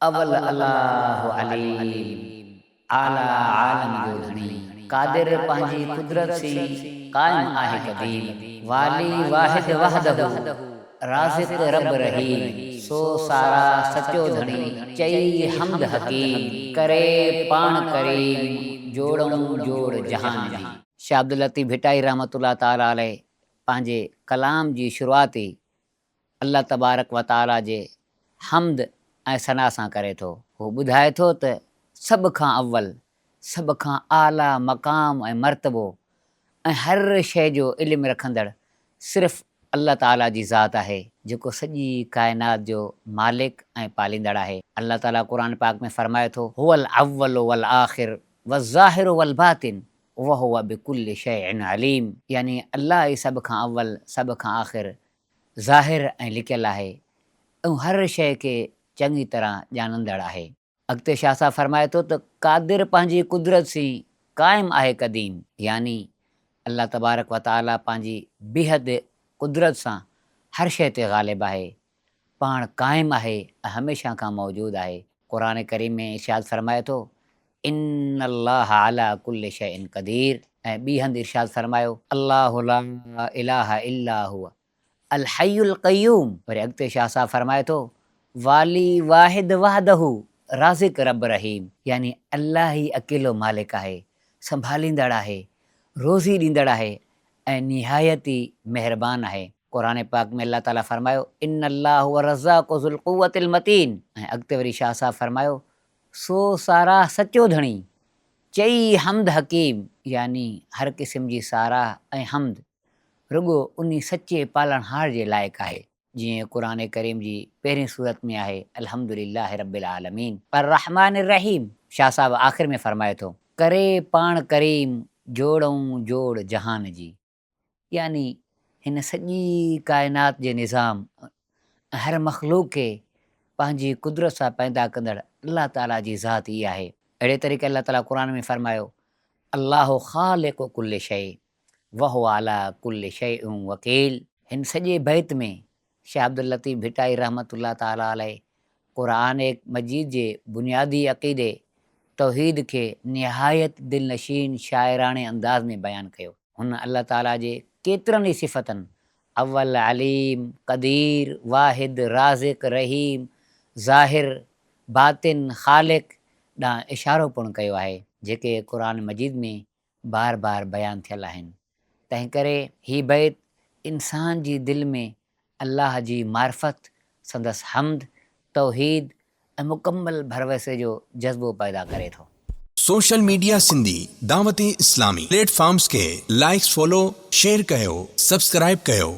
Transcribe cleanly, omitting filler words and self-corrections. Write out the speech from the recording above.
अवल अल्लाह अलीम आला आलम जो धणी कादिर पंहिंजी कुदरत सी कायम आहे क़दीम वाली वाहिद वहदहू राज़िक़ रब रहीम सो सारा सचो धणी चई हमद हकीम करे पाण करीम जोड़ऊं जोड़ जहान जी। शाह अब्दुल लतीफ़ भिटाई रहमतुल्लाह ताला अलैह पंहिंजे कलाम जी शुरूआती अल्लाह तबारक व ताला जे हमद ऐं सना सां करे थो। हू ॿुधाए थो त सभ खां अव्वल सभ खां आला मक़ाम ऐं मर्तबो ऐं हर शइ जो इल्मु रखंदड़ सिर्फ़ु अल्लाह ताला जी ज़ात आहे जेको सॼी काइनात जो मालिक ऐं पालींदड़ आहे। अल्लाह ताला क़ुर पाक में फ़रमाए थो हुवल अव्वल वल आख़िर वज़ाहिर वल बातिन वहुव बिकुल्लि शैइन अलीम, यानी अल्लाह ई सभ खां अव्वल सभ खां आख़िर ज़ाहिर ऐं लिकियल आहे ऐं हर शइ खे चङी तरह ॼाणंदड़ आहे। अॻिते शाह साहब फ़रमाए थो त क़ादिर पंहिंजी कुदरत सी क़ाइम आहे क़दीम, यानी अल्लाह तबारक व ताला पंहिंजी बेहद कुदरत सां हर शइ ते ग़ालिब आहे, पाण क़ाइम आहे ऐं हमेशह खां मौजूदु आहे। क़ुर करीम में इरशाद फ़रमाए थो इन्न अल्लाह अला कुल्लि शैइन क़दीर, ऐं ॿी हंधि इरशाद फ़रमायो अल्लाहु ला इलाहा इल्ला हुव अल हय्युल क़य्यूम। वरी अॻिते शाह साहब फ़रमाए थो वाली वाहिद वहदहू राज़िक़ रब रहीम, यानी अल्लाह ई अकेलो मालिक आहे, संभालींदड़ आहे, रोज़ी ॾींदड़ आहे ऐं निहायत ई महिरबान आहे। क़ुर पाक में अल्लाह ताला फ़रमायो इन्न अल्लाह हुव रज़्ज़ाक़ु ज़ुल क़ुव्वतिल मतीन, ऐं अॻिते वरी शाह साहब फ़रमायो सो सारा सचो धणी चई हमद हकीम, यानी हर क़िस्म जी साराह ऐं हमद रुॻो उन सचे पालणहार जे लाइक़ु आहे। जीअं क़ुर करीम जी पहिरीं सूरत में आहे अल्हम्दुलिल्लाहि रब्बिल आलमीन अर्रहमानिर रहीम। शाह साहब आख़िर में फ़रमाए थो करे पाण करीम जोड़ऊं जोड़ जहान जी, यानी हिन सॼी काइनात जे निज़ाम हर मख़लूक़ खे पंहिंजी कुदरत सां पैदा कंदड़ अल्लाह ताला जी ज़ात ई आहे। अहिड़े तरीक़े अल्लाह ताला क़ुर में फ़रमायो अल्लाहु ख़ालिक़ु कुल्लि शै वहुव अला कुल्लि शैइन वकील। हिन सॼे बैत में शाह अब्दुल लतीफ़ भिटाई रहमतुल्लाह ताला अलैह क़ुर मजीद जे बुनियादी अक़ीदे तौहीद खे निहायत दिलनशीन शाइराणे अंदाज़ में बयानु कयो। हुन अल्लाह ताला जे केतिरनि ई सिफ़तनि अव्वल अलीम क़दीर वाहिद राज़िक़ रहीम ज़ाहिर बातिन ख़ालिक़ ॾांहुं इशारो पिणु कयो आहे, जेके क़ुर मजीद में बार बार बयानु थियल आहिनि। तंहिं करे हीअ बैत इंसान जी दिलि में अल्लाह जी मार्फत संदसि हमद तौहीद ऐं मुकम्मल भरवसे जो जज़्बो पैदा करे थो। Social media Sindhi Dawat Islami platforms के लाइक्स फॉलो शेयर कयो सब्सक्राइब कयो।